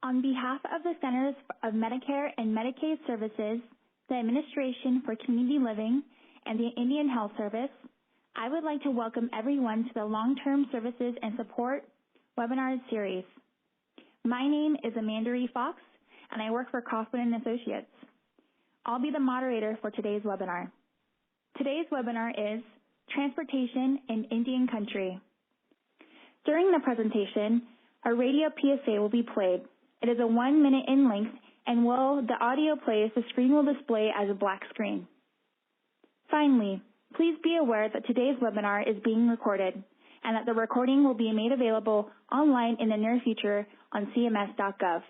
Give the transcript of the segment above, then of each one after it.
On behalf of the Centers of Medicare and Medicaid Services, the Administration for Community Living, and the Indian Health Service, I would like to welcome everyone to the Long-Term Services and Support webinar series. My name is Amanda Fox, and I work for Kaufman & Associates. I'll be the moderator for today's webinar. Today's webinar is Transportation in Indian Country. During the presentation, a radio PSA will be played. It is a 1 minute in length, and while the audio plays, the screen will display as a black screen. Finally, please be aware that today's webinar is being recorded and that the recording will be made available online in the near future on cms.gov.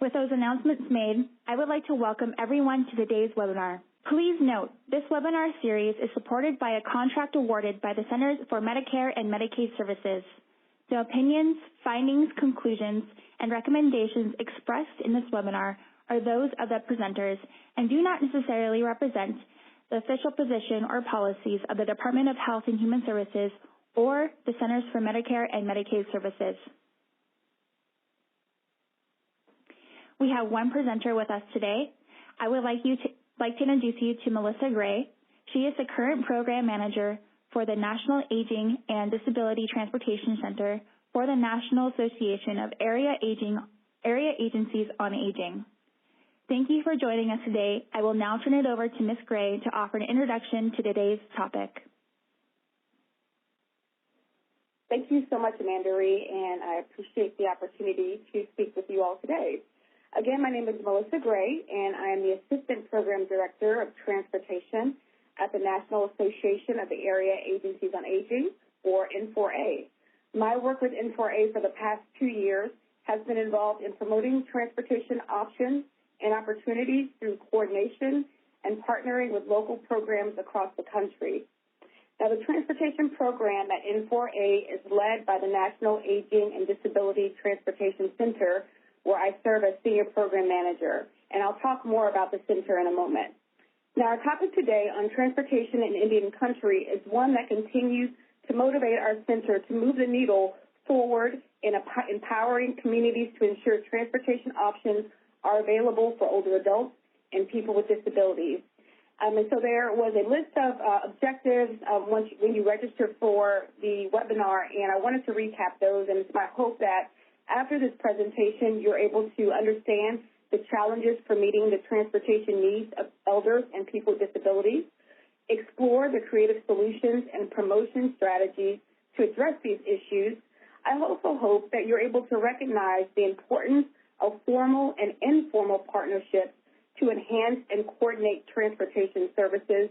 With those announcements made, I would like to welcome everyone to today's webinar. Please note, this webinar series is supported by a contract awarded by the Centers for Medicare and Medicaid Services. The opinions, findings, conclusions, and recommendations expressed in this webinar are those of the presenters and do not necessarily represent the official position or policies of the Department of Health and Human Services or the Centers for Medicare and Medicaid Services. We have one presenter with us today. I would like to introduce you to Melissa Gray. She is the current program manager for the National Aging and Disability Transportation Center for the National Association of Area Agencies on Aging. Thank you for joining us today. I will now turn it over to Ms. Gray to offer an introduction to today's topic. Thank you so much, Amanda, and I appreciate the opportunity to speak with you all today. Again, my name is Melissa Gray, and I am the Assistant Program Director of Transportation at the National Association of the Area Agencies on Aging, or N4A. My work with N4A for the past 2 years has been involved in promoting transportation options and opportunities through coordination and partnering with local programs across the country. Now, the transportation program at N4A is led by the National Aging and Disability Transportation Center, where I serve as Senior Program Manager, and I'll talk more about the center in a moment. Now, our topic today on transportation in Indian Country is one that continues to motivate our center to move the needle forward in empowering communities to ensure transportation options are available for older adults and people with disabilities. And so there was a list of objectives when you registered for the webinar, and I wanted to recap those, and it's my hope that after this presentation you're able to understand the challenges for meeting the transportation needs of elders and people with disabilities, explore the creative solutions and promotion strategies to address these issues. I also hope that you're able to recognize the importance of formal and informal partnerships to enhance and coordinate transportation services.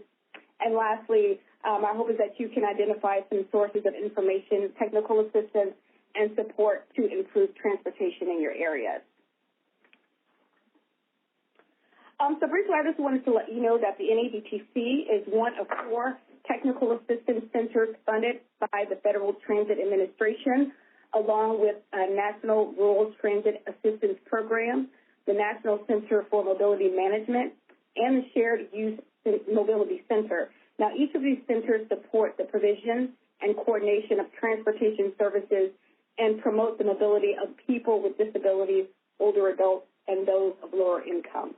And lastly, my hope is that you can identify some sources of information, technical assistance, and support to improve transportation in your areas. So briefly, I just wanted to let you know that the NADTC is one of 4 technical assistance centers funded by the Federal Transit Administration, along with a National Rural Transit Assistance Program, the National Center for Mobility Management, and the Shared Use Mobility Center. Now, each of these centers support the provision and coordination of transportation services and promote the mobility of people with disabilities, older adults, and those of lower income.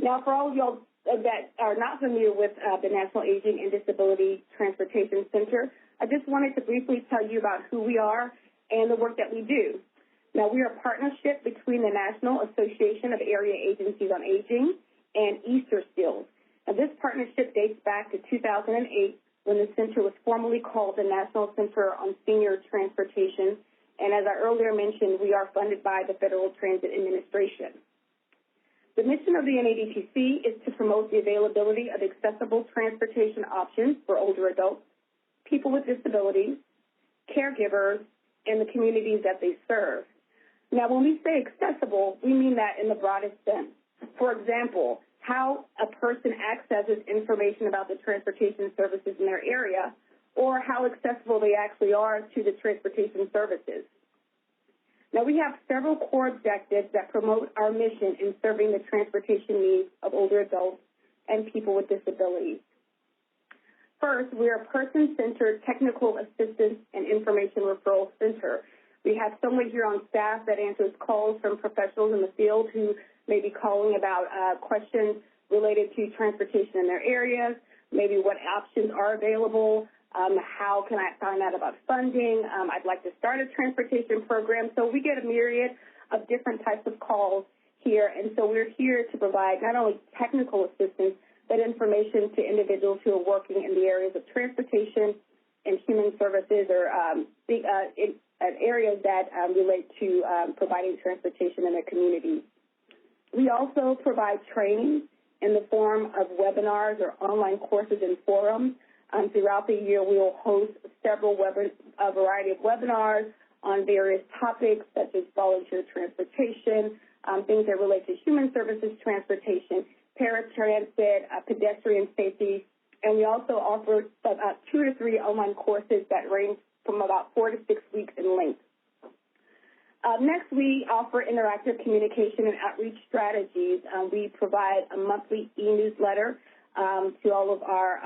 Now, for all of y'all that are not familiar with the National Aging and Disability Transportation Center, I just wanted to briefly tell you about who we are and the work that we do. Now, we are a partnership between the National Association of Area Agencies on Aging and Easter Skills. Now, this partnership dates back to 2008 when the center was formerly called the National Center on Senior Transportation. And as I earlier mentioned, we are funded by the Federal Transit Administration. The mission of the NADTC is to promote the availability of accessible transportation options for older adults, people with disabilities, caregivers, and the communities that they serve. Now, when we say accessible, we mean that in the broadest sense. For example, how a person accesses information about the transportation services in their area, or how accessible they actually are to the transportation services. Now, we have several core objectives that promote our mission in serving the transportation needs of older adults and people with disabilities. First, we are a person-centered technical assistance and information referral center. We have someone here on staff that answers calls from professionals in the field who may be calling about questions related to transportation in their areas, maybe what options are available, how can I find out about funding, I'd like to start a transportation program. So we get a myriad of different types of calls here, and so we're here to provide not only technical assistance, but information to individuals who are working in the areas of transportation and human services or areas that relate to providing transportation in their communities. We also provide training in the form of webinars or online courses and forums. Throughout the year, we will host a variety of webinars on various topics such as volunteer transportation, things that relate to human services transportation, paratransit, pedestrian safety, and we also offer about 2 to 3 online courses that range from about 4 to 6 weeks in length. Next, we offer interactive communication and outreach strategies. We provide a monthly e-newsletter to all of our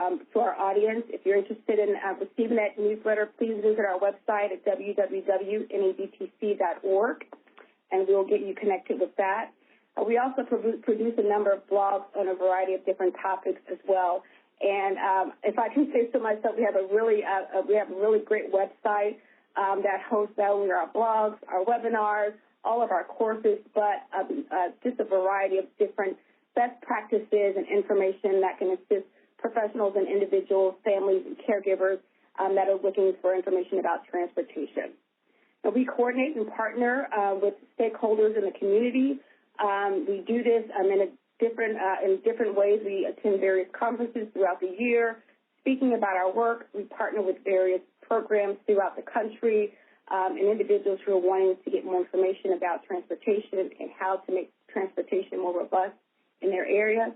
audience. If you're interested in receiving that newsletter, please visit our website at www.NADTC.org, and we'll get you connected with that. We also produce a number of blogs on a variety of different topics as well. And if I can say so myself, we have a really great website that hosts not only our blogs, our webinars, all of our courses, but just a variety of different best practices and information that can assist professionals and individuals, families, and caregivers that are looking for information about transportation. Now, we coordinate and partner with stakeholders in the community. We do this in different ways. We attend various conferences throughout the year. Speaking about our work, we partner with various programs throughout the country and individuals who are wanting to get more information about transportation and how to make transportation more robust in their area.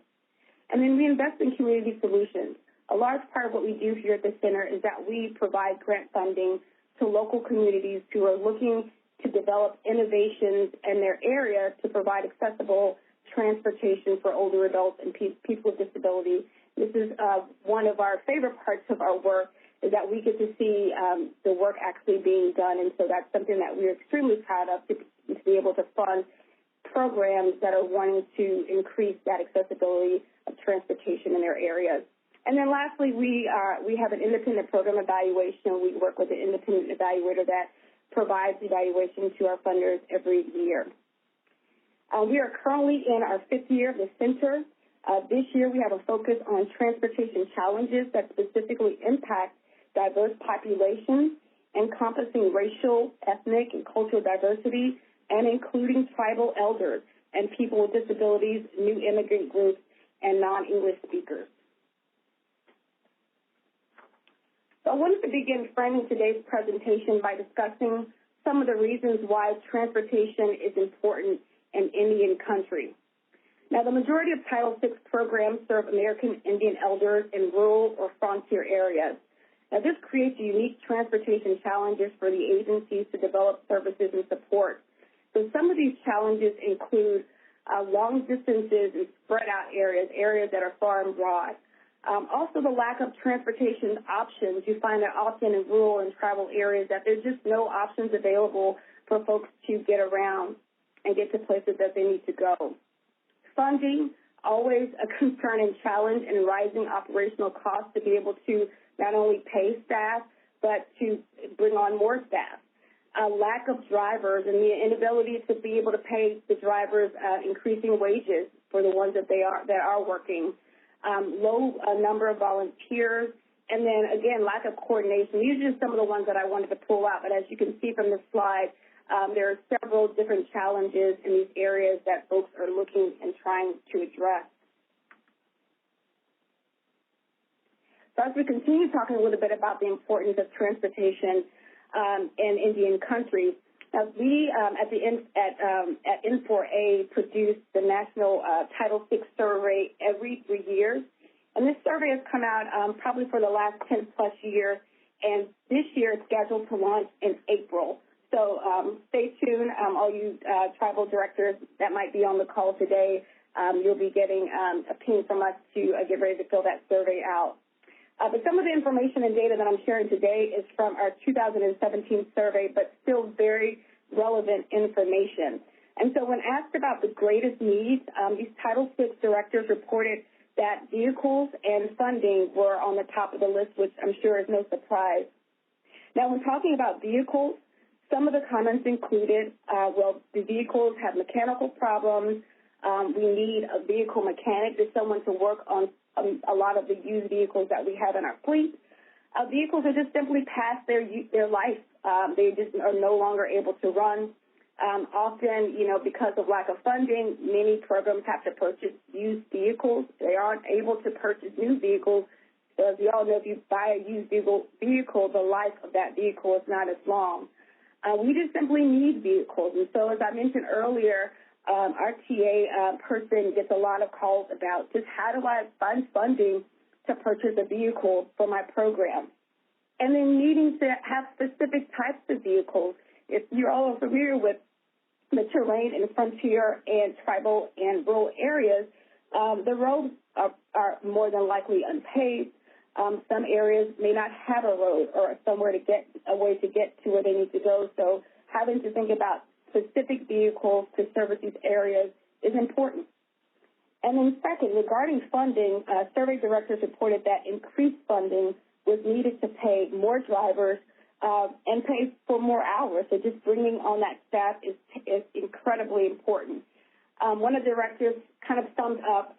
And then we invest in community solutions. A large part of what we do here at the center is that we provide grant funding to local communities who are looking to develop innovations in their area to provide accessible transportation for older adults and people with disabilities. This is one of our favorite parts of our work, is that we get to see the work actually being done, and so that's something that we're extremely proud of, to be able to fund programs that are wanting to increase that accessibility of transportation in their areas. And then lastly, we have an independent program evaluation. We work with an independent evaluator that provides evaluation to our funders every year. We are currently in our 5th year of the center. This year we have a focus on transportation challenges that specifically impact diverse populations, encompassing racial, ethnic, and cultural diversity, and including tribal elders and people with disabilities, new immigrant groups, and non-English speakers. So I wanted to begin framing today's presentation by discussing some of the reasons why transportation is important in Indian country. Now, the majority of Title VI programs serve American Indian elders in rural or frontier areas. Now, this creates unique transportation challenges for the agencies to develop services and support. So some of these challenges include long distances and spread out areas that are far and broad. Also, the lack of transportation options. You find that often in rural and tribal areas that there's just no options available for folks to get around and get to places that they need to go. Funding, always a concern and challenge, and rising operational costs to be able to not only pay staff, but to bring on more staff. A lack of drivers and the inability to be able to pay the drivers increasing wages for the ones that are working. Low number of volunteers, and then, again, lack of coordination. These are just some of the ones that I wanted to pull out, but as you can see from this slide, there are several different challenges in these areas that folks are looking and trying to address. So as we continue talking a little bit about the importance of transportation in Indian country, we at N4A produce the National Title VI survey every 3 years, and this survey has come out probably for the last 10-plus years, and this year it's scheduled to launch in April. So stay tuned, all you tribal directors that might be on the call today. You'll be getting a ping from us to get ready to fill that survey out. But some of the information and data that I'm sharing today is from our 2017 survey, but still very relevant information. And so when asked about the greatest needs, these Title VI directors reported that vehicles and funding were on the top of the list, which I'm sure is no surprise. Now, when talking about vehicles, some of the comments included, well, the vehicles have mechanical problems. We need a vehicle mechanic, just someone to work on a lot of the used vehicles that we have in our fleet. Vehicles are just simply past their life. They just are no longer able to run. Often, because of lack of funding, many programs have to purchase used vehicles. They aren't able to purchase new vehicles. So as you all know, if you buy a used vehicle, the life of that vehicle is not as long. We just simply need vehicles. And so as I mentioned earlier, our TA person gets a lot of calls about just how do I find funding to purchase a vehicle for my program. And then needing to have specific types of vehicles. If you're all familiar with the terrain in frontier and tribal and rural areas, the roads are more than likely unpaved. Some areas may not have a road or a way to get to where they need to go. So having to think about specific vehicles to service these areas is important. And then second, regarding funding, survey directors reported that increased funding was needed to pay more drivers and pay for more hours. So just bringing on that staff is incredibly important. One of the directors kind of summed up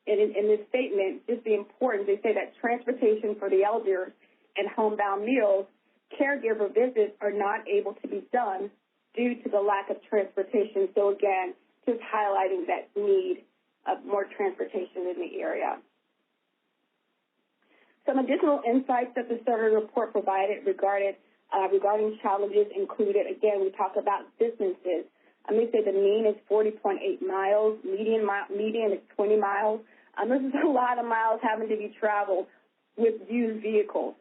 in this statement just the importance. They say that transportation for the elders and homebound meals, caregiver visits are not able to be done due to the lack of transportation. So again, just highlighting that need of more transportation in the area. Some additional insights that the survey report provided regarding challenges included, again, we talk about distances. They say the mean is 40.8 miles, median is 20 miles. This is a lot of miles having to be traveled with used vehicles.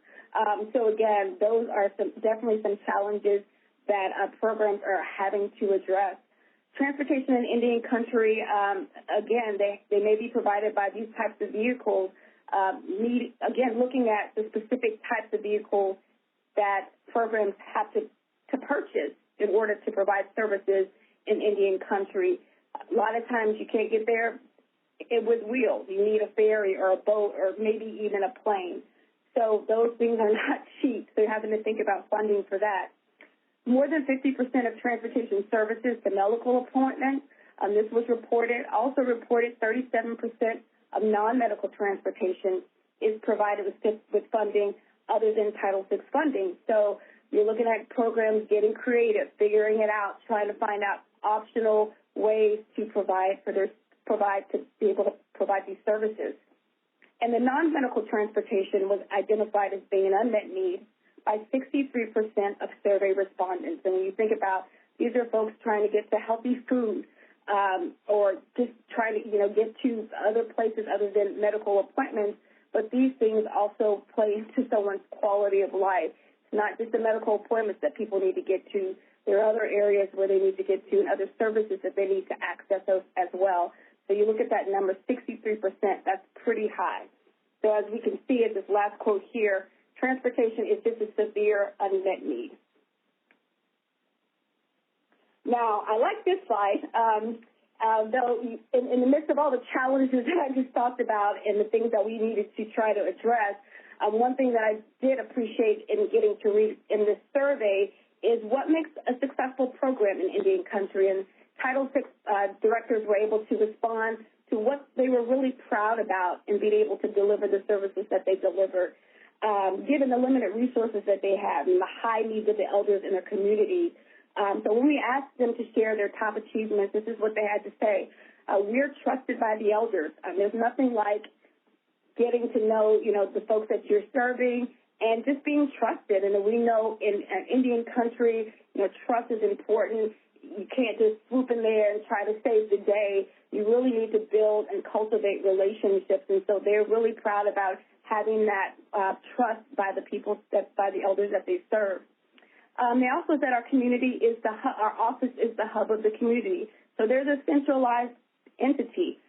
So again, those are definitely some challenges that programs are having to address. Transportation in Indian country, again, they may be provided by these types of vehicles. Looking at the specific types of vehicles that programs have to purchase in order to provide services in Indian country. A lot of times you can't get there with wheels. You need a ferry or a boat or maybe even a plane. So those things are not cheap, so you're having to think about funding for that. More than 50% of transportation services to medical appointments, this was reported, also reported 37% of non-medical transportation is provided with funding other than Title VI funding. So you're looking at programs getting creative, figuring it out, trying to find out optional ways to provide to be able to provide these services. And the non-medical transportation was identified as being an unmet need by 63% of survey respondents. And when you think about these are folks trying to get to healthy food or just trying to, get to other places other than medical appointments, but these things also play into someone's quality of life. It's not just the medical appointments that people need to get to. There are other areas where they need to get to and other services that they need to access as well. So you look at that number, 63%, that's pretty high. So as we can see at this last quote here, transportation is just a severe unmet need. Now, I like this slide. Though in the midst of all the challenges that I just talked about and the things that we needed to try to address, one thing that I did appreciate in getting to read in this survey is what makes a successful program in Indian country. And Title VI directors were able to respond to what they were really proud about in being able to deliver the services that they delivered, given the limited resources that they have and the high needs of the elders in their community. So when we asked them to share their top achievements, this is what they had to say. We're trusted by the elders. There's nothing like getting to know, the folks that you're serving and just being trusted. And we know in Indian country, trust is important. You can't just swoop in there and try to save the day. You really need to build and cultivate relationships. And so they're really proud about having that trust by the people, by the elders that they serve. They also said our community is our office is the hub of the community. So there's a centralized entity.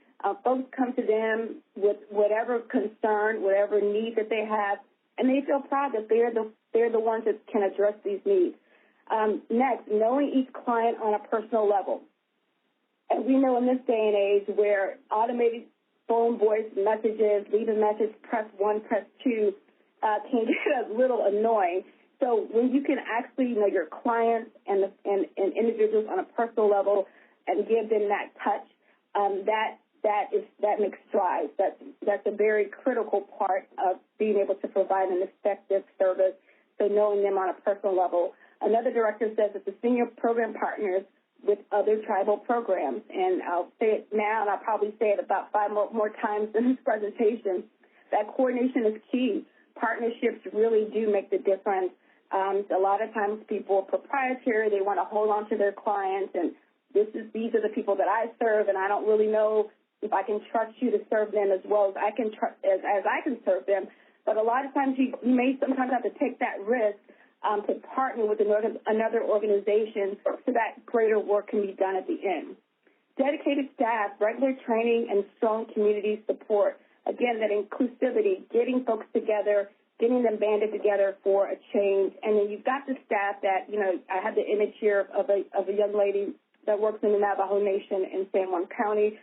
Folks come to them with whatever concern, whatever need that they have, and they feel proud that they're the ones that can address these needs. Next, knowing each client on a personal level. And we know in this day and age where automated phone voice messages, leave a message, press 1, press 2, can get a little annoying. So when you can actually know your clients and individuals on a personal level and give them that touch, that makes strides. That's a very critical part of being able to provide an effective service. So knowing them on a personal level. Another director says that the senior program partners with other tribal programs, and I'll say it now, and I'll probably say it about 5 more times in this presentation, that coordination is key. Partnerships really do make the difference. A lot of times people are proprietary. They want to hold on to their clients, and these are the people that I serve, and I don't really know if I can trust you to serve them as well as I can serve them. But a lot of times you may sometimes have to take that risk to partner with another organization so that greater work can be done at the end. Dedicated staff, regular training, and strong community support. Again, that inclusivity, getting folks together, getting them banded together for a change. And then you've got the staff that, I have the image here of a young lady that works in the Navajo Nation in San Juan County,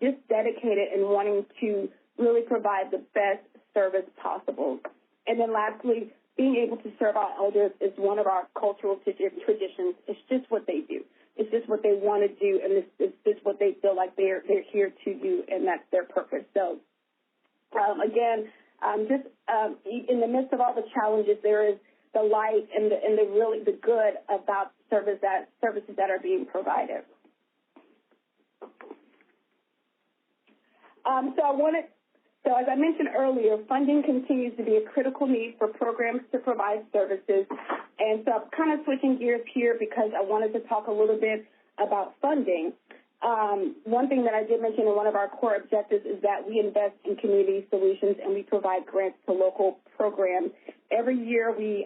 just dedicated and wanting to really provide the best service possible. And then lastly, being able to serve our elders is one of our cultural traditions. It's just what they do. It's just what they want to do, and it's just what they feel like they're here to do, and that's their purpose. So, again, in the midst of all the challenges, there is the light and the good about services that are being provided. So as I mentioned earlier, funding continues to be a critical need for programs to provide services. And so I'm kind of switching gears here because I wanted to talk a little bit about funding. One thing that I did mention in one of our core objectives is that we invest in community solutions and we provide grants to local programs. Every year the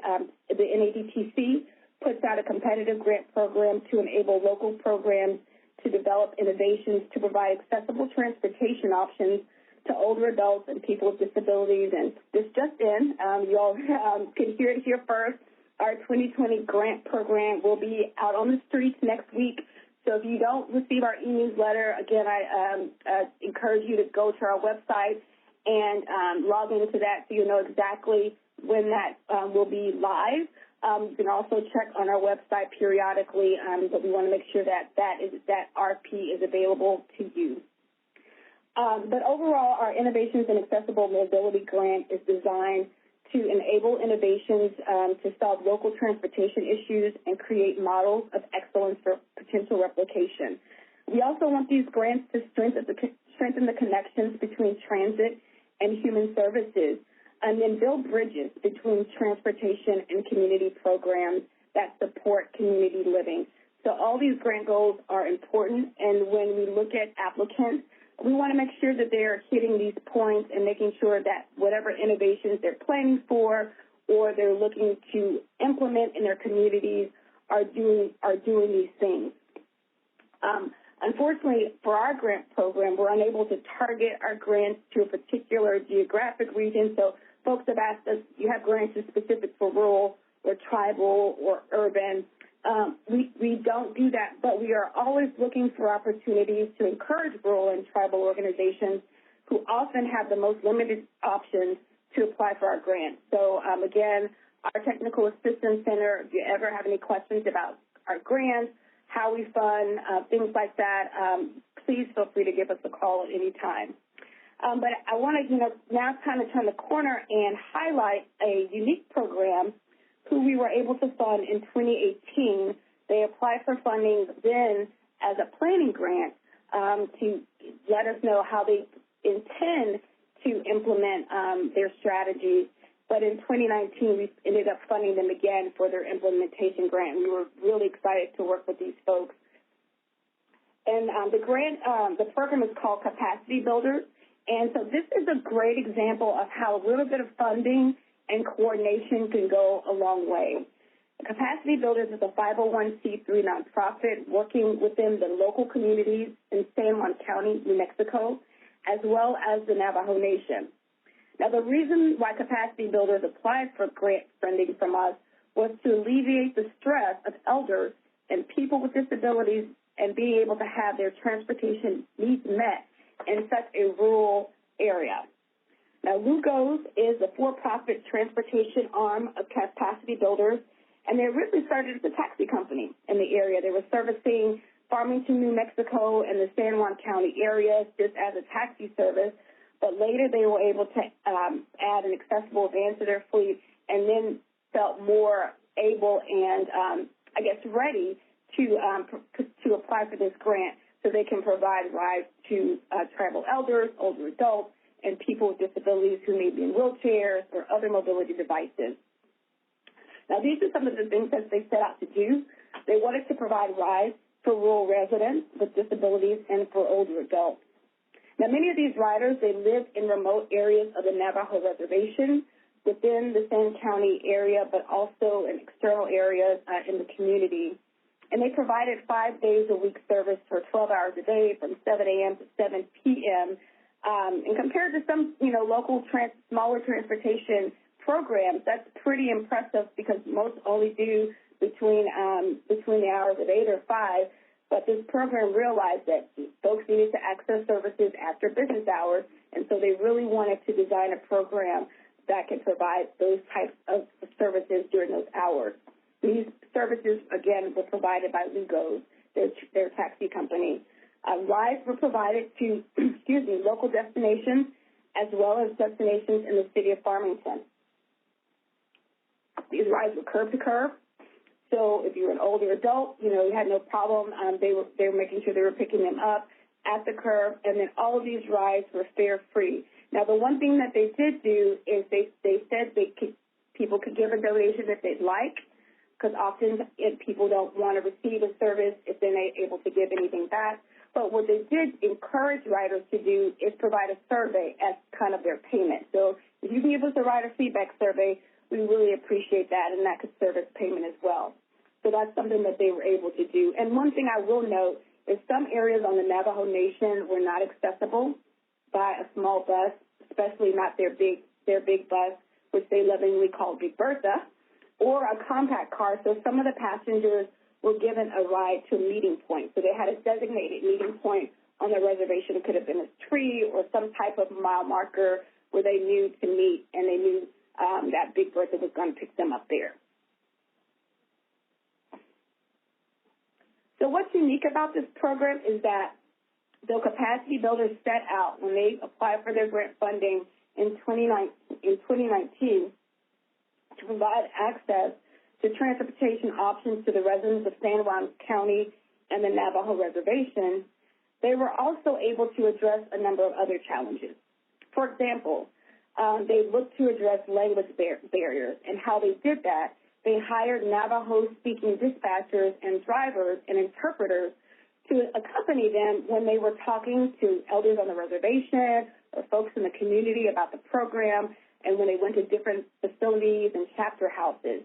NADTC puts out a competitive grant program to enable local programs to develop innovations to provide accessible transportation options to older adults and people with disabilities. And this just in, you all can hear it here first. Our 2020 grant program will be out on the streets next week. So if you don't receive our e-newsletter, again, I encourage you to go to our website and log into that so you know exactly when that will be live. You can also check on our website periodically, but we want to make sure that RP is available to you. But overall, our Innovations in Accessible Mobility Grant is designed to enable innovations to solve local transportation issues and create models of excellence for potential replication. We also want these grants to strengthen the connections between transit and human services, and then build bridges between transportation and community programs that support community living. So all these grant goals are important, and when we look at applicants, we want to make sure that they're hitting these points and making sure that whatever innovations they're planning for or they're looking to implement in their communities are doing these things. Unfortunately, for our grant program, we're unable to target our grants to a particular geographic region. So folks have asked us, you have grants specific for rural or tribal or urban. We don't do that, but we are always looking for opportunities to encourage rural and tribal organizations who often have the most limited options to apply for our grants. So, again, our Technical Assistance Center, if you ever have any questions about our grants, how we fund, things like that, please feel free to give us a call at any time. But I want to, now kind of turn the corner and highlight a unique program who we were able to fund in 2018. They applied for funding then as a planning grant to let us know how they intend to implement their strategies. But in 2019, we ended up funding them again for their implementation grant. We were really excited to work with these folks. And the program is called Capacity Builders. And so this is a great example of how a little bit of funding and coordination can go a long way. Capacity Builders is a 501c3 nonprofit working within the local communities in San Juan County, New Mexico, as well as the Navajo Nation. Now, the reason why Capacity Builders applied for grant funding from us was to alleviate the stress of elders and people with disabilities and being able to have their transportation needs met in such a rural area. Now, Lugos is a for-profit transportation arm of Capacity Builders, and they originally started as a taxi company in the area. They were servicing Farmington, New Mexico, and the San Juan County area just as a taxi service, but later they were able to add an accessible van to their fleet and then felt more able and, ready to apply for this grant so they can provide rides to tribal elders, older adults, and people with disabilities who may be in wheelchairs or other mobility devices. Now, these are some of the things that they set out to do. They wanted to provide rides for rural residents with disabilities and for older adults. Now, many of these riders, they live in remote areas of the Navajo Reservation within the San County area, but also in external areas in the community. And they provided 5 days a week service for 12 hours a day from 7 a.m. to 7 p.m. And compared to some, local smaller transportation programs, that's pretty impressive because most only do between the hours of 8 or 5. But this program realized that folks needed to access services after business hours, and so they really wanted to design a program that can provide those types of services during those hours. These services, again, were provided by Lugos, their taxi company. Rides were provided to, local destinations as well as destinations in the city of Farmington. These rides were curb to curb. So if you were an older adult, you had no problem. They were making sure they were picking them up at the curb, and then all of these rides were fare-free. Now, the one thing that they did do is they said people could give a donation if they'd like, because often people don't want to receive a service if they're not able to give anything back. But what they did encourage riders to do is provide a survey as kind of their payment. So if you can give us a rider feedback survey, we really appreciate that, and that could serve as payment as well. So that's something that they were able to do. And one thing I will note is some areas on the Navajo Nation were not accessible by a small bus, especially not their big bus, which they lovingly call Big Bertha, or a compact car. So some of the passengers were given a ride to a meeting point. So they had a designated meeting point on the reservation. It could have been a tree or some type of mile marker where they knew to meet, and they knew that Big Bertha was going to pick them up there. So what's unique about this program is that the Capacity Builders set out when they applied for their grant funding in 2019 to provide access to transportation options to the residents of San Juan County and the Navajo Reservation. They were also able to address a number of other challenges. For example, they looked to address language barriers, and how they did that, they hired Navajo-speaking dispatchers and drivers and interpreters to accompany them when they were talking to elders on the reservation or folks in the community about the program, and when they went to different facilities and chapter houses.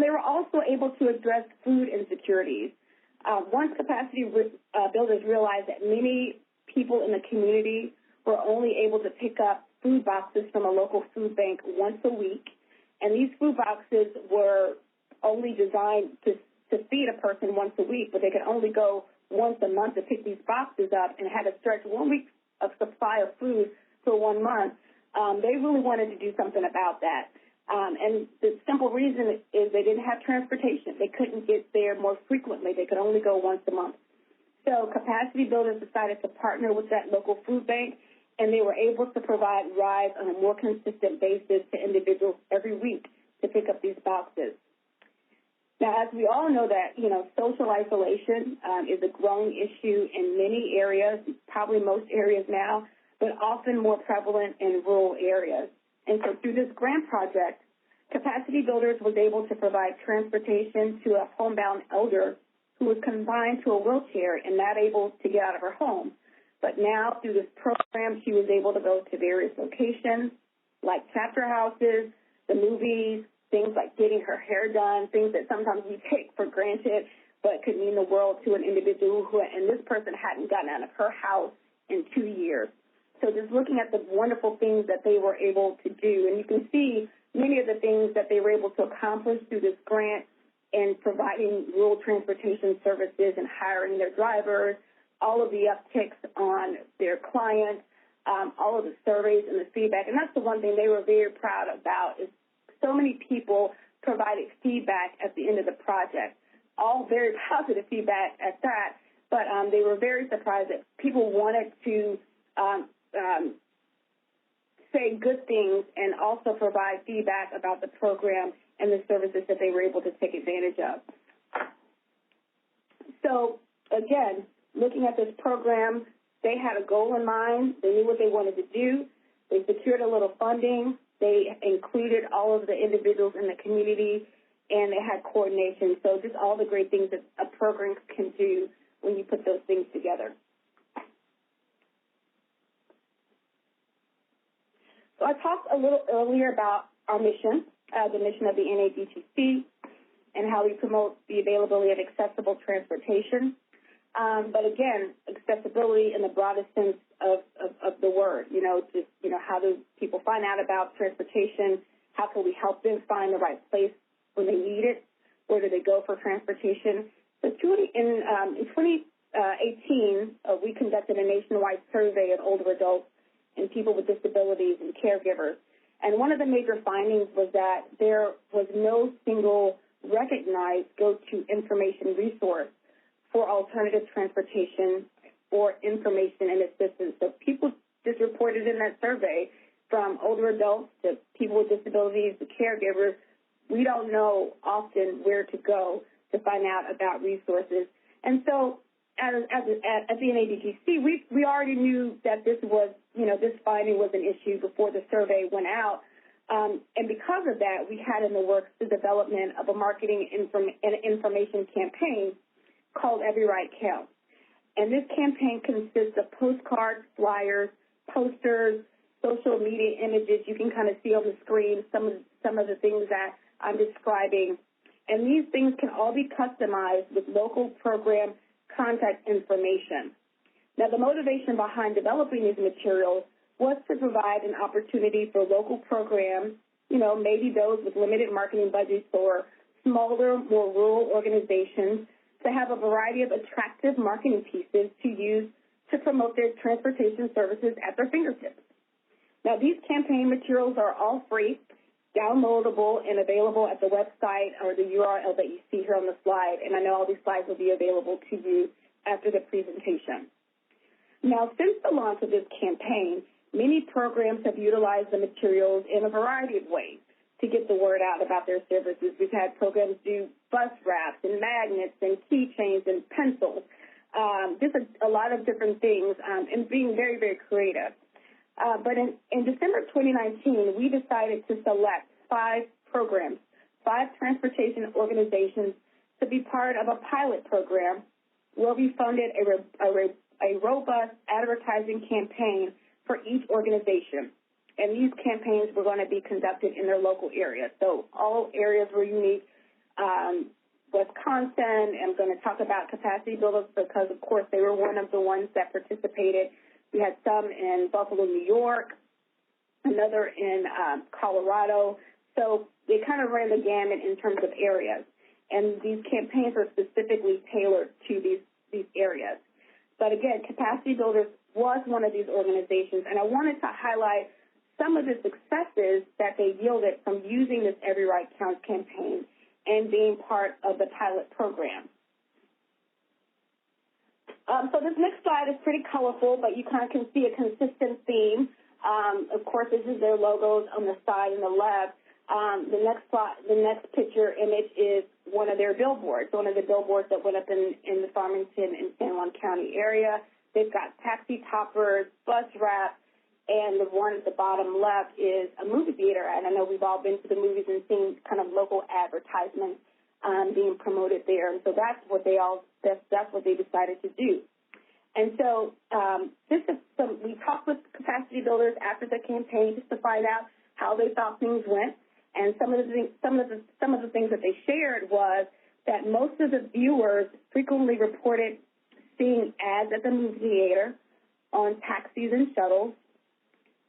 They were also able to address food insecurities. Once Capacity Builders realized that many people in the community were only able to pick up food boxes from a local food bank once a week, and these food boxes were only designed to feed a person once a week, but they could only go once a month to pick these boxes up and had to stretch 1 week of supply of food for 1 month. They really wanted to do something about that. And the simple reason is they didn't have transportation. They couldn't get there more frequently. They could only go once a month. So Capacity Builders decided to partner with that local food bank, and they were able to provide rides on a more consistent basis to individuals every week to pick up these boxes. Now, as we all know that, social isolation is a growing issue in many areas, probably most areas now, but often more prevalent in rural areas. And so through this grant project, Capacity Builders was able to provide transportation to a homebound elder who was confined to a wheelchair and not able to get out of her home. But now, through this program, she was able to go to various locations like chapter houses, the movies, things like getting her hair done, things that sometimes we take for granted but could mean the world to an individual and this person hadn't gotten out of her house in 2 years. So just looking at the wonderful things that they were able to do, and you can see many of the things that they were able to accomplish through this grant in providing rural transportation services and hiring their drivers, all of the upticks on their clients, all of the surveys and the feedback. And that's the one thing they were very proud about is so many people provided feedback at the end of the project, all very positive feedback at that, but they were very surprised that people wanted to say good things and also provide feedback about the program and the services that they were able to take advantage of. So, again, looking at this program, they had a goal in mind. They knew what they wanted to do. They secured a little funding. They included all of the individuals in the community, and they had coordination. So just all the great things that a program can do when you put those things together. So I talked a little earlier about our mission, the mission of the NADTC, and how we promote the availability of accessible transportation. But again, accessibility in the broadest sense of the word, just, how do people find out about transportation? How can we help them find the right place when they need it? Where do they go for transportation? So in 2018, we conducted a nationwide survey of older adults and people with disabilities and caregivers. And one of the major findings was that there was no single recognized go-to information resource for alternative transportation or information and assistance. So people just reported in that survey, from older adults to people with disabilities to caregivers, we don't know often where to go to find out about resources. And so at the NADTC, we already knew that this was, this finding was an issue before the survey went out. And because of that, we had in the works the development of a marketing and information campaign called Every Right Counts. And this campaign consists of postcards, flyers, posters, social media images. You can kind of see on the screen some of the things that I'm describing. And these things can all be customized with local program contact information. Now, the motivation behind developing these materials was to provide an opportunity for local programs, maybe those with limited marketing budgets or smaller, more rural organizations, to have a variety of attractive marketing pieces to use to promote their transportation services at their fingertips. Now, these campaign materials are all free, downloadable, and available at the website or the URL that you see here on the slide, and I know all these slides will be available to you after the presentation. Now, since the launch of this campaign, many programs have utilized the materials in a variety of ways to get the word out about their services. We've had programs do bus wraps and magnets and keychains and pencils, just a lot of different things, and being very, very creative. But in December 2019, we decided to select 5 programs, 5 transportation organizations to be part of a pilot program where we funded a robust advertising campaign for each organization. And these campaigns were going to be conducted in their local area. So all areas were unique. Wisconsin, I'm going to talk about capacity builders because, of course, they were one of the ones that participated. We had some in Buffalo, New York, another in Colorado. So they kind of ran the gamut in terms of areas. And these campaigns are specifically tailored to these areas. But again, Capacity Builders was one of these organizations, and I wanted to highlight some of the successes that they yielded from using this Every Right Counts campaign and being part of the pilot program. So this next slide is pretty colorful, but you kind of can see a consistent theme. Of course, this is their logos on the side and the left. The next picture image is one of their billboards, one of the billboards that went up in the Farmington and San Juan County area. They've got taxi toppers, bus wraps, and the one at the bottom left is a movie theater. And I know we've all been to the movies and seen kind of local advertisements being promoted there. And so that's what they decided to do. And so we talked with Capacity Builders after the campaign just to find out how they thought things went. And some of the things that they shared was that most of the viewers frequently reported seeing ads at the movie theater, on taxis and shuttles,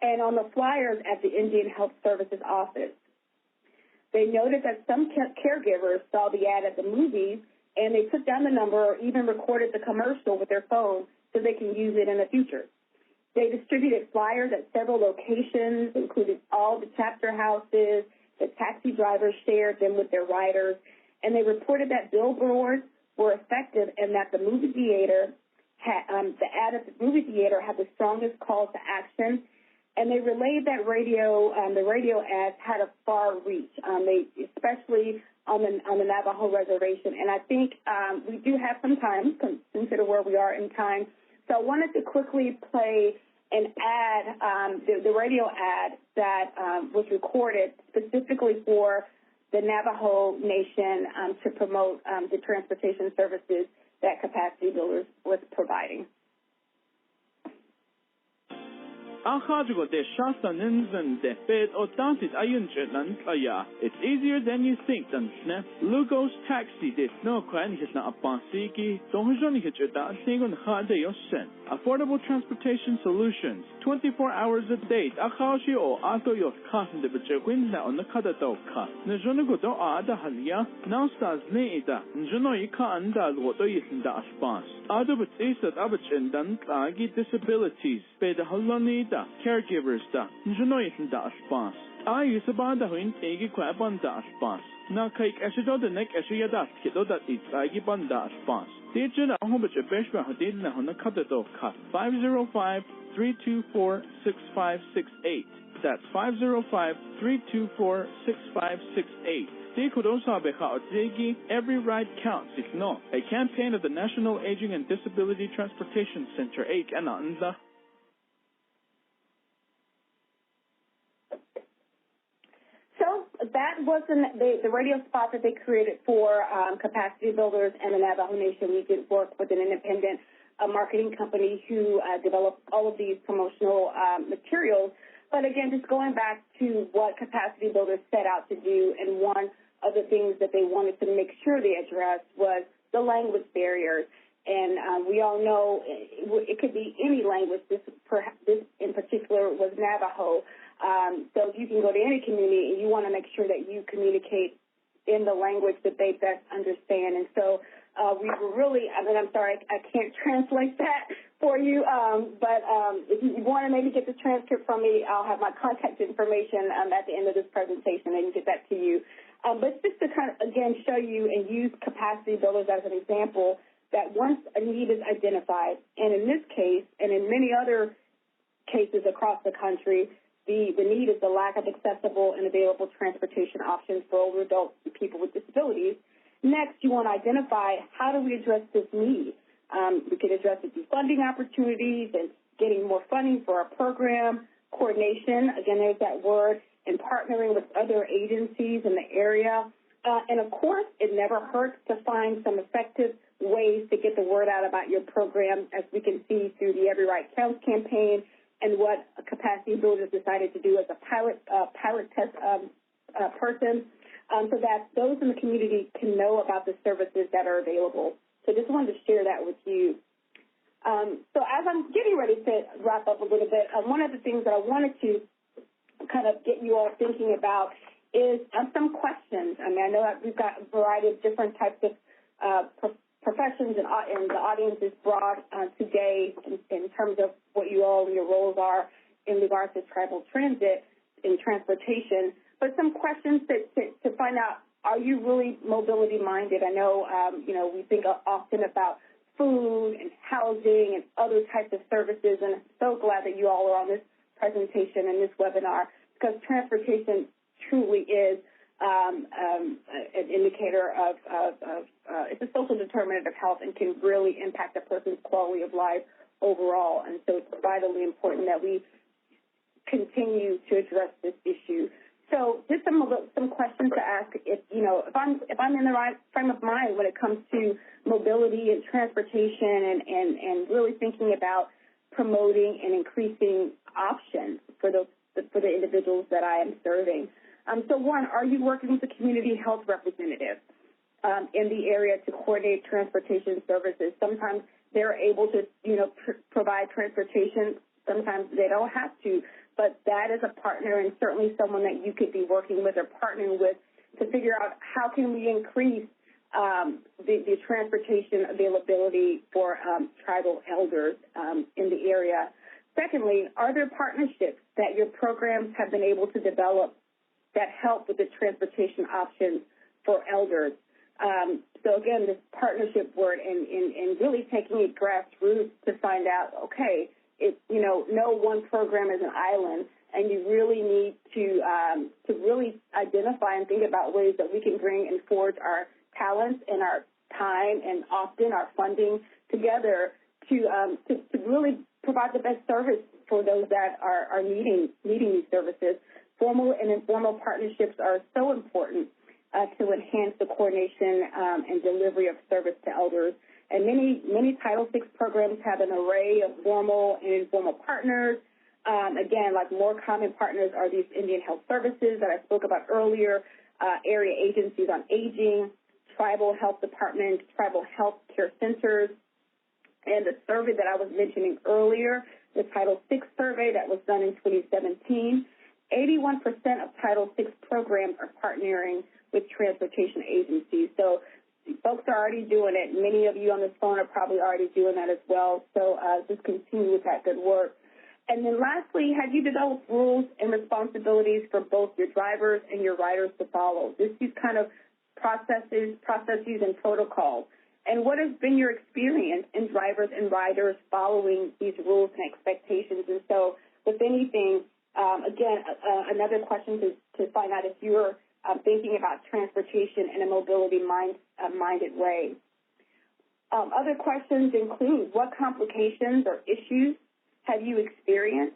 and on the flyers at the Indian Health Services office. They noted that some caregivers saw the ad at the movies, and they took down the number or even recorded the commercial with their phone so they can use it in the future. They distributed flyers at several locations, including all the chapter houses. The taxi drivers shared them with their riders, and they reported that billboards were effective and that the movie theater the ad at the movie theater had the strongest call to action, and they relayed that the radio ads had a far reach, especially on the Navajo Reservation. And I think we do have some time to consider where we are in time. So I wanted to quickly play an ad, the radio ad that was recorded specifically for the Navajo Nation to promote the transportation services that Capacity Builders was providing. It's easier than you think, Lugo's taxi no affordable transportation solutions, 24 hours a day. Disabilities, caregivers I use a band in Egi Quabanda Spans. Now cake Ashido the neck Ashiada Kido that is Agi Banda Spans. The agent at home with a beshwa who didn't on the Katado cut 505-324-6568. That's 505-324-6568. They could also be how every ride counts. If not, a campaign of the National Aging and Disability Transportation Center, Ananda. So that was the radio spot that they created for Capacity Builders and the Navajo Nation. We did work with an independent marketing company who developed all of these promotional materials. But again, just going back to what Capacity Builders set out to do, and one of the things that they wanted to make sure they addressed was the language barriers. And we all know it could be any language. This in particular was Navajo. So if you can go to any community and you want to make sure that you communicate in the language that they best understand. And so we were really, I'm sorry, I can't translate that for you, but if you want to maybe get the transcript from me, I'll have my contact information at the end of this presentation and get that to you. But just to kind of, again, show you and use Capacity Builders as an example, that once a need is identified, and in this case, and in many other cases across the country, the need is the lack of accessible and available transportation options for older adults and people with disabilities. Next, you want to identify how do we address this need. We could address it through funding opportunities and getting more funding for our program, coordination, again, there's that word, and partnering with other agencies in the area. And, of course, it never hurts to find some effective ways to get the word out about your program, as we can see through the Every Right Counts campaign and what Capacity Builders decided to do as a pilot test person, so that those in the community can know about the services that are available. So just wanted to share that with you. So as I'm getting ready to wrap up a little bit, one of the things that I wanted to kind of get you all thinking about is some questions. I mean, I know that we've got a variety of different types of professions, and the audience is broad today in terms of what you all and your roles are in regards to tribal transit and transportation. But some questions to find out, are you really mobility-minded? I know, we think often about food and housing and other types of services, and I'm so glad that you all are on this presentation and this webinar, because transportation truly is an indicator of it's a social determinant of health and can really impact a person's quality of life overall. And so it's vitally important that we continue to address this issue. So just some questions to ask. If I'm in the right frame of mind when it comes to mobility and transportation and really thinking about promoting and increasing options for the individuals that I am serving. So one, are you working with a community health representative in the area to coordinate transportation services? Sometimes they're able to, provide transportation. Sometimes they don't have to, but that is a partner and certainly someone that you could be working with or partnering with to figure out how can we increase the transportation availability for tribal elders in the area. Secondly, are there partnerships that your programs have been able to develop that help with the transportation options for elders? So again, this partnership word and really taking it grassroots to find out, okay, no one program is an island, and you really need to really identify and think about ways that we can bring and forge our talents and our time and often our funding together to really provide the best service for those that are needing these services. Formal and informal partnerships are so important to enhance the coordination and delivery of service to elders. And many Title VI programs have an array of formal and informal partners. Again, like more common partners are these Indian Health Services that I spoke about earlier, area agencies on aging, tribal health departments, tribal health care centers, and the survey that I was mentioning earlier, the Title VI survey that was done in 2017, 81% of Title VI programs are partnering with transportation agencies. So folks are already doing it. Many of you on this phone are probably already doing that as well. So just continue with that good work. And then lastly, have you developed rules and responsibilities for both your drivers and your riders to follow? These kind of processes and protocols. And what has been your experience in drivers and riders following these rules and expectations? And so, with anything, again, another question to find out if you're thinking about transportation in a mobility-minded way. Other questions include, what complications or issues have you experienced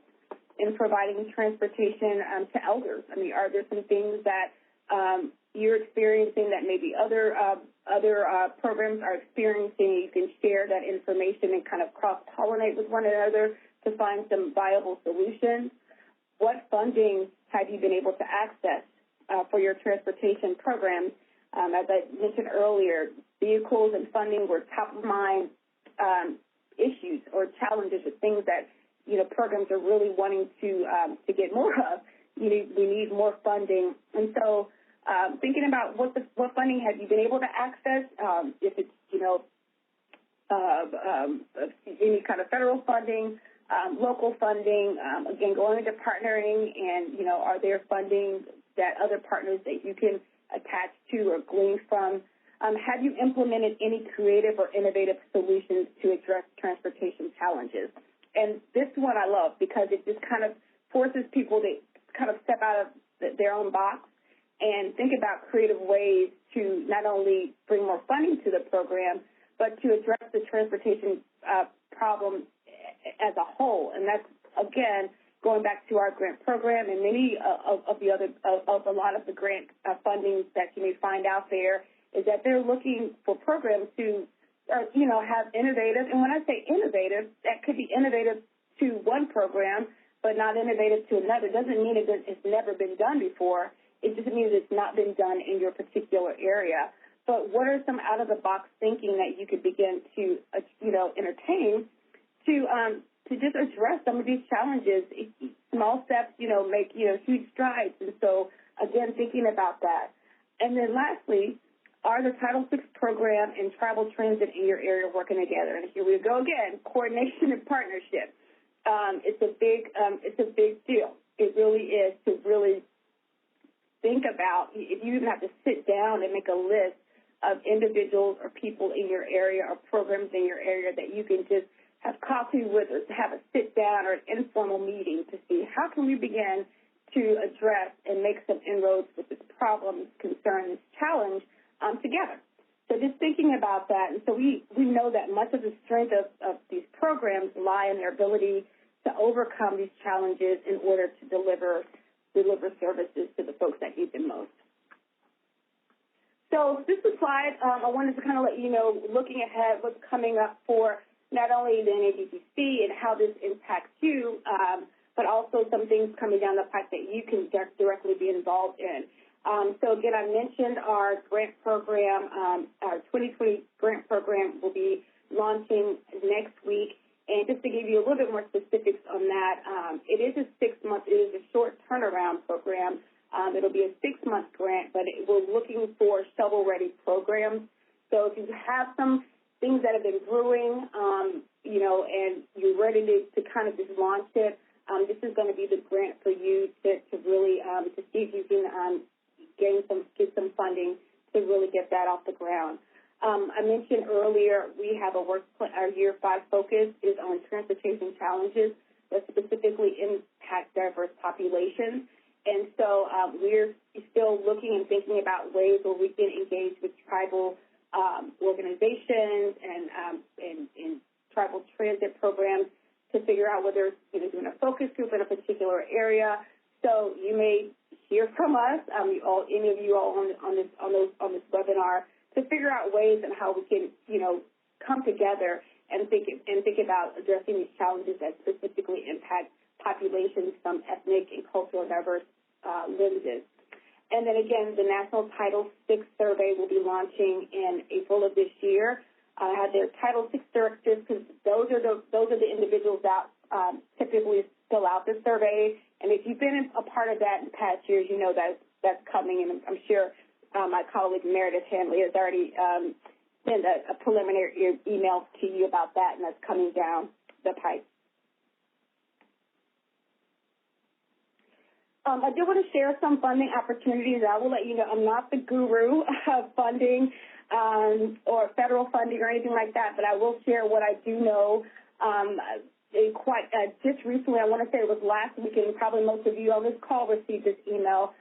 in providing transportation to elders? I mean, are there some things that you're experiencing that maybe other programs are experiencing? You can share that information and kind of cross-pollinate with one another to find some viable solutions. What funding have you been able to access for your transportation programs? As I mentioned earlier, vehicles and funding were top-of-mind issues or challenges or things that, programs are really wanting to get more of. We need more funding. And so thinking about what funding have you been able to access, if it's, any kind of federal funding, local funding, again, going into partnering and, are there funding that other partners that you can attach to or glean from? Have you implemented any creative or innovative solutions to address transportation challenges? And this one I love because it just kind of forces people to kind of step out of their own box and think about creative ways to not only bring more funding to the program, but to address the transportation problem as a whole. And that's, again, going back to our grant program and many of a lot of the grant funding that you may find out there is that they're looking for programs to, have innovative. And when I say innovative, that could be innovative to one program, but not innovative to another. It doesn't mean it's never been done before. It just means it's not been done in your particular area. But what are some out-of-the-box thinking that you could begin to, entertain to just address some of these challenges? Small steps, make, huge strides. And so, again, thinking about that. And then lastly, are the Title VI program and tribal transit in your area working together? And here we go again, coordination and partnership. It's a big deal. It really is to really think about, if you even have to sit down and make a list of individuals or people in your area or programs in your area that you can just have coffee with or have a sit down or an informal meeting to see how can we begin to address and make some inroads with this problem, this concern, this challenge together. So just thinking about that, and so we know that much of the strength of these programs lie in their ability to overcome these challenges in order to deliver services to the folks that need them most. So this is a slide I wanted to kind of let you know, looking ahead, what's coming up for not only the NADTC and how this impacts you, but also some things coming down the pipe that you can directly be involved in. So again, I mentioned our grant program, our 2020 grant program will be launching next week. And just to give you a little bit more specifics on that, it is a short turnaround program. It'll be a 6-month grant, but we're looking for shovel-ready programs. So if you have some things that have been brewing, and you're ready to kind of just launch it, this is going to be the grant for you to really to see if you can get some funding to really get that off the ground. I mentioned earlier we have our Year 5 focus is on transportation challenges that specifically impact diverse populations. And so we're still looking and thinking about ways where we can engage with tribal organizations and tribal transit programs to figure out whether doing a focus group in a particular area. So you may hear from us, any of you all on this webinar, to figure out ways and how we can come together and think about addressing these challenges that specifically impact populations from ethnic and cultural diverse lenses. And then again, the National Title VI survey will be launching in April of this year. Have their Title VI directives, because those are the individuals that typically fill out the survey. And if you've been a part of that in past years, you know that's coming. And I'm sure my colleague Meredith Hanley has already sent a preliminary email to you about that, and that's coming down the pipe. I do want to share some funding opportunities. I will let you know I'm not the guru of funding or federal funding or anything like that, but I will share what I do know. Just recently, I want to say it was last week, and probably most of you on this call received this email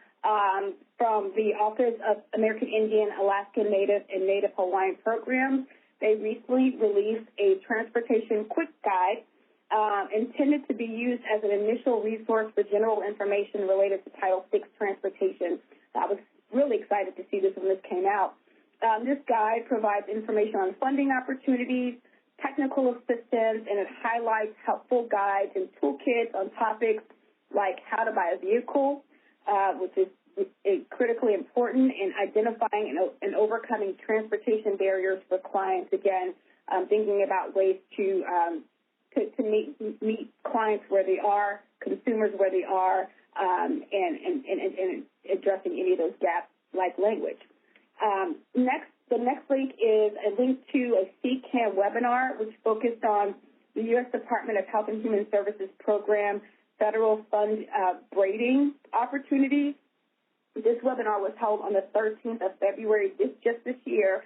from the Office of American Indian, Alaskan Native, and Native Hawaiian Programs. They recently released a transportation quick guide intended to be used as an initial resource for general information related to Title VI transportation. I was really excited to see this when this came out. This guide provides information on funding opportunities, technical assistance, and it highlights helpful guides and toolkits on topics like how to buy a vehicle, which is critically important in identifying and overcoming transportation barriers for clients. Again, thinking about ways to meet clients where they are, consumers where they are, and addressing any of those gaps like language. The next link is a link to a CCAN webinar, which focused on the U.S. Department of Health and Human Services program federal fund braiding opportunities. This webinar was held on the 13th of February just this year.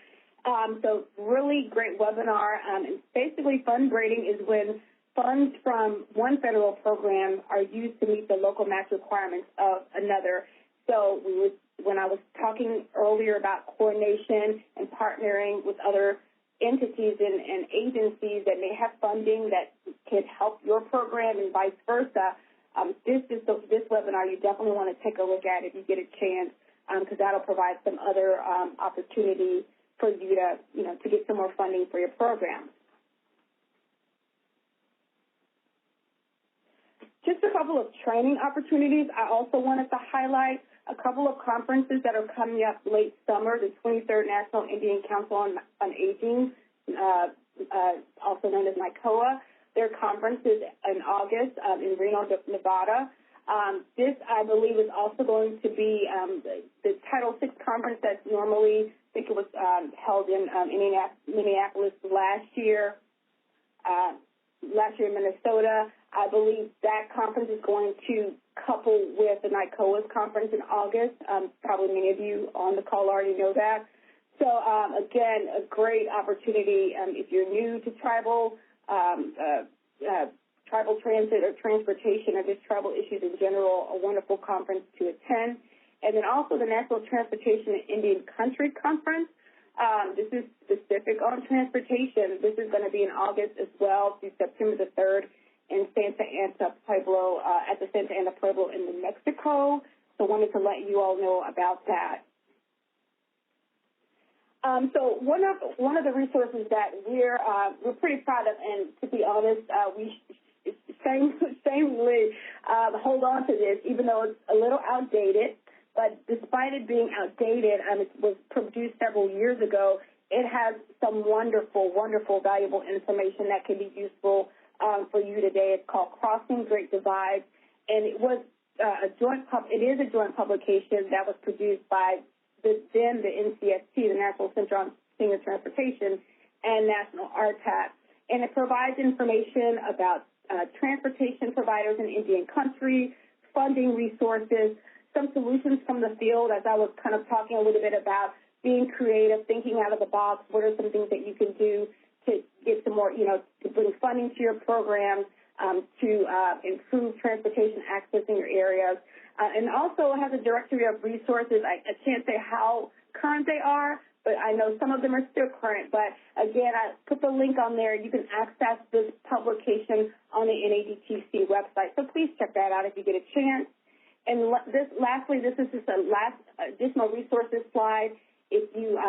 So really great webinar. And basically, fund braiding is when funds from one federal program are used to meet the local match requirements of another. So when I was talking earlier about coordination and partnering with other entities and agencies that may have funding that can help your program and vice versa, this webinar you definitely want to take a look at if you get a chance, because that'll provide some other opportunity for you to get some more funding for your program. Just a couple of training opportunities. I also wanted to highlight a couple of conferences that are coming up late summer, the 23rd National Indian Council on Aging, also known as NICOA. Their conference is in August in Reno, Nevada. This, I believe, is also going to be the Title VI conference that's normally, I think it was held in Minneapolis last year in Minnesota. I believe that conference is going to couple with the NICOA's conference in August. Probably many of you on the call already know that. So, again, a great opportunity if you're new to tribal transit or transportation or just tribal issues in general, a wonderful conference to attend. And then also the National Transportation and Indian Country Conference. This is specific on transportation. This is going to be in August as well through September the 3rd in Santa Ana Pueblo, at the Santa Ana Pueblo in New Mexico. So wanted to let you all know about that. So one of the resources that we're pretty proud of, and to be honest, we shamelessly hold on to this, even though it's a little outdated. But despite it being outdated, it was produced several years ago, it has some wonderful, wonderful, valuable information that can be useful for you today. It's called Crossing Great Divides, and it was it is a joint publication that was produced by the NCST, the National Center on Senior Transportation, and National RTAP. And it provides information about transportation providers in Indian country, funding resources, some solutions from the field, as I was kind of talking a little bit about being creative, thinking out of the box. What are some things that you can do to get some more, to bring funding to your programs, to improve transportation access in your areas. And also has a directory of resources. I can't say how current they are, but I know some of them are still current. But again, I put the link on there. You can access this publication on the NADTC website. So please check that out if you get a chance. And lastly, this is just a last additional resources slide. If you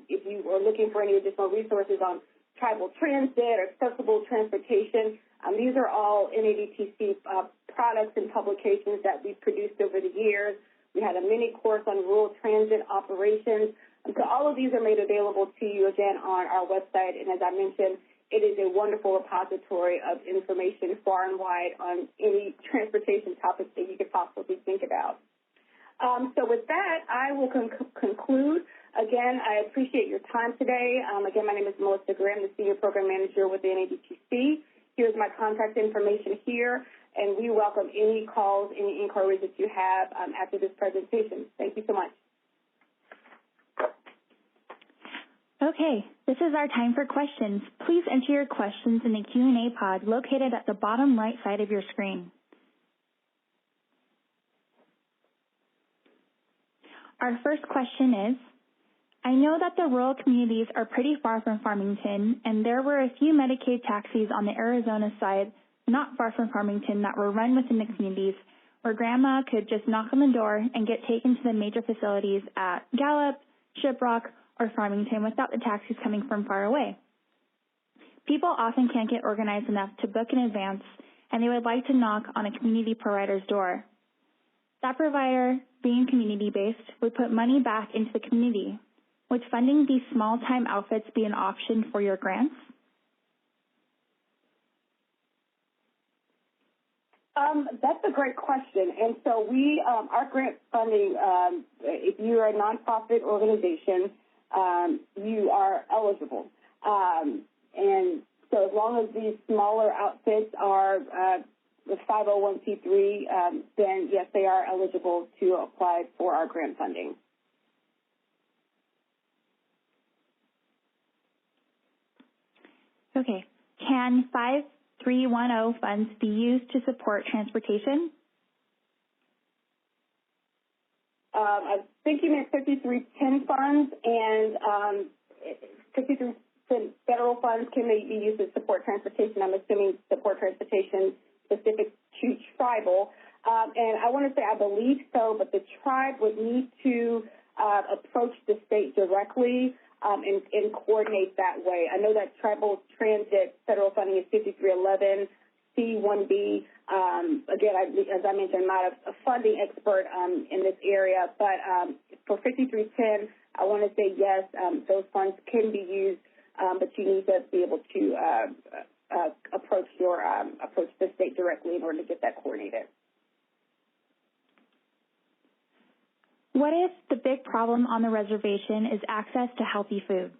if you are looking for any additional resources on tribal transit or accessible transportation, these are all NADTC products and publications that we've produced over the years. We had a mini course on rural transit operations. So all of these are made available to you, again, on our website. And as I mentioned, it is a wonderful repository of information far and wide on any transportation topics that you could possibly think about. So with that, I will conclude. Again, I appreciate your time today. Again, my name is Melissa Gray. I'm the Senior Program Manager with the NADTC. Here's my contact information here, and we welcome any calls, any inquiries that you have after this presentation. Thank you so much. Okay, this is our time for questions. Please enter your questions in the Q&A pod located at the bottom right side of your screen. Our first question is, I know that the rural communities are pretty far from Farmington, and there were a few Medicaid taxis on the Arizona side, not far from Farmington, that were run within the communities, where grandma could just knock on the door and get taken to the major facilities at Gallup, Shiprock, or Farmington without the taxis coming from far away. People often can't get organized enough to book in advance, and they would like to knock on a community provider's door. That provider, being community-based, would put money back into the community. Would funding these small-time outfits be an option for your grants? That's a great question. And so our grant funding, if you're a nonprofit organization, you are eligible. And so as long as these smaller outfits are the 501c3, then yes, they are eligible to apply for our grant funding. Okay. Can 5310 funds be used to support transportation? I think you meant 5310 funds, and 5310 federal funds can be used to support transportation. I'm assuming support transportation specific to tribal. And I want to say I believe so, but the tribe would need to approach the state directly and coordinate that way. I know that tribal transit federal funding is 5311, C1B. Again, as I mentioned, I'm not a funding expert in this area, but for 5310, I want to say yes, those funds can be used, but you need to be able to approach the state directly in order to get that coordinated. What if the big problem on the reservation is access to healthy food?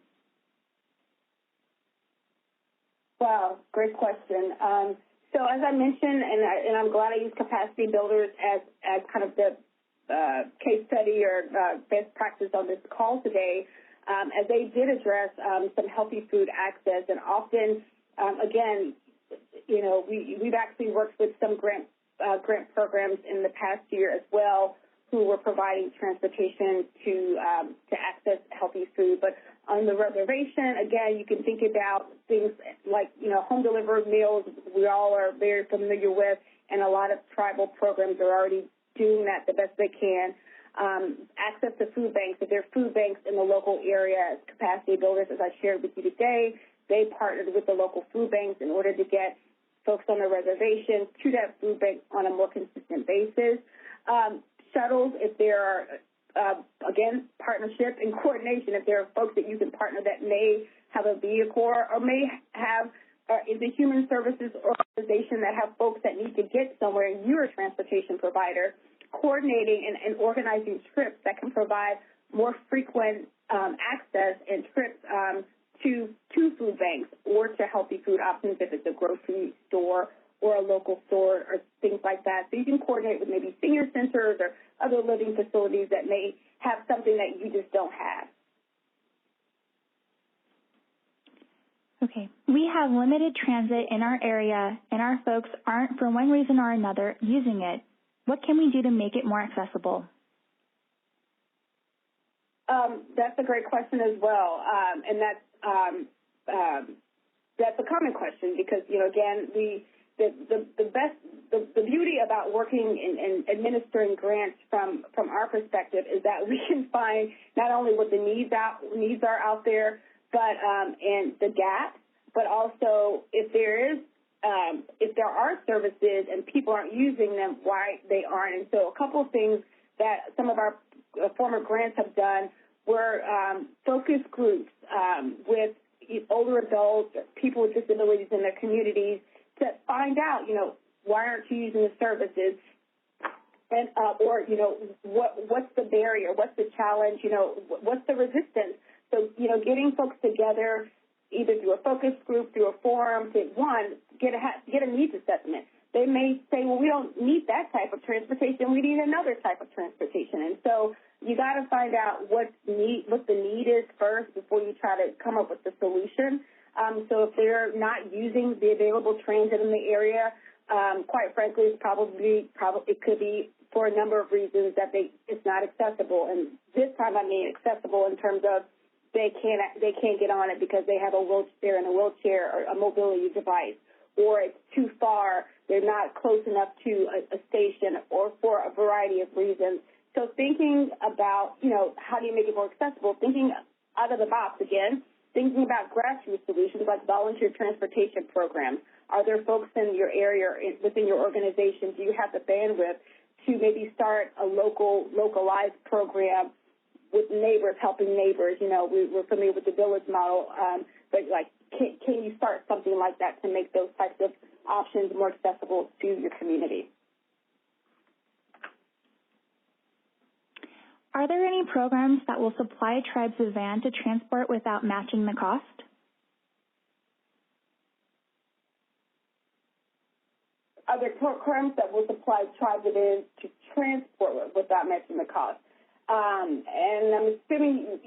Wow, great question. So as I mentioned, and I'm glad I used capacity builders as kind of the case study or best practice on this call today, as they did address some healthy food access. And often, again, we've actually worked with some grant programs in the past year as well, who were providing transportation to access healthy food. But on the reservation, again, you can think about things like, home delivered meals we all are very familiar with, and a lot of tribal programs are already doing that the best they can. Access to food banks. If there are food banks in the local area as capacity builders, as I shared with you today, they partnered with the local food banks in order to get folks on the reservation to that food bank on a more consistent basis. Shuttles, if there are, again, partnership and coordination, if there are folks that you can partner that may have a vehicle or may have is a human services organization that have folks that need to get somewhere and you're a transportation provider, coordinating and organizing trips that can provide more frequent access and trips to food banks or to healthy food options if it's a grocery store or a local store or things like that. So you can coordinate with maybe senior centers or other living facilities that may have something that you just don't have. Okay. We have limited transit in our area, and our folks aren't, for one reason or another, using it. What can we do to make it more accessible? That's a great question as well, and that's a common question because, you know, again, the beauty about working and administering grants from our perspective is that we can find not only what the needs are out there, but and the gap, but also if there are services and people aren't using them, why they aren't. And so a couple of things that some of our former grants have done were focus groups with older adults, people with disabilities in their communities to find out, you know, why aren't you using the services, and or, you know, what's the barrier, what's the challenge, you know, what's the resistance. So, you know, getting folks together either through a focus group, through a forum, to get a needs assessment. They may say, well, we don't need that type of transportation. We need another type of transportation. And so you got to find out what the need is first before you try to come up with the solution. So if they're not using the available transit in the area, quite frankly, it could be for a number of reasons that it's not accessible. And this time I mean accessible in terms of they can't get on it because they're in a wheelchair or a mobility device, or it's too far, they're not close enough to a station, or for a variety of reasons. So thinking about, you know, how do you make it more accessible, thinking out of the box again, thinking about grassroots solutions like volunteer transportation programs. Are there folks in your area or within your organization? Do you have the bandwidth to maybe start a localized program with neighbors, helping neighbors? You know, we're familiar with the village model, but like, can you start something like that to make those types of options more accessible to your community? Are there any programs that will supply tribes a van to transport without matching the cost? Are there programs that will supply tribes a van to transport without matching the cost? And I'm assuming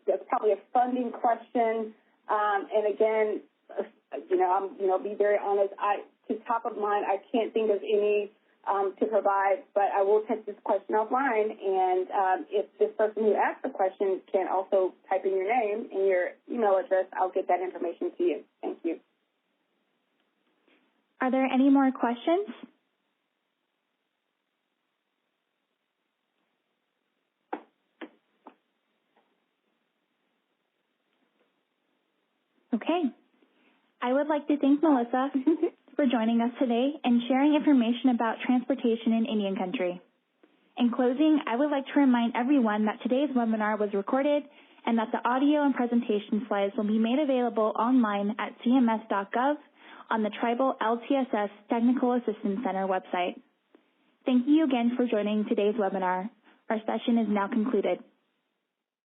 that's probably a funding question. And again, be very honest. To top of mind, I can't think of any to provide, but I will take this question offline. And if this person who asked the question can also type in your name and your email address, I'll get that information to you. Thank you. Are there any more questions? Okay. I would like to thank Melissa for joining us today and sharing information about transportation in Indian Country. In closing, I would like to remind everyone that today's webinar was recorded and that the audio and presentation slides will be made available online at cms.gov on the Tribal LTSS Technical Assistance Center website. Thank you again for joining today's webinar. Our session is now concluded.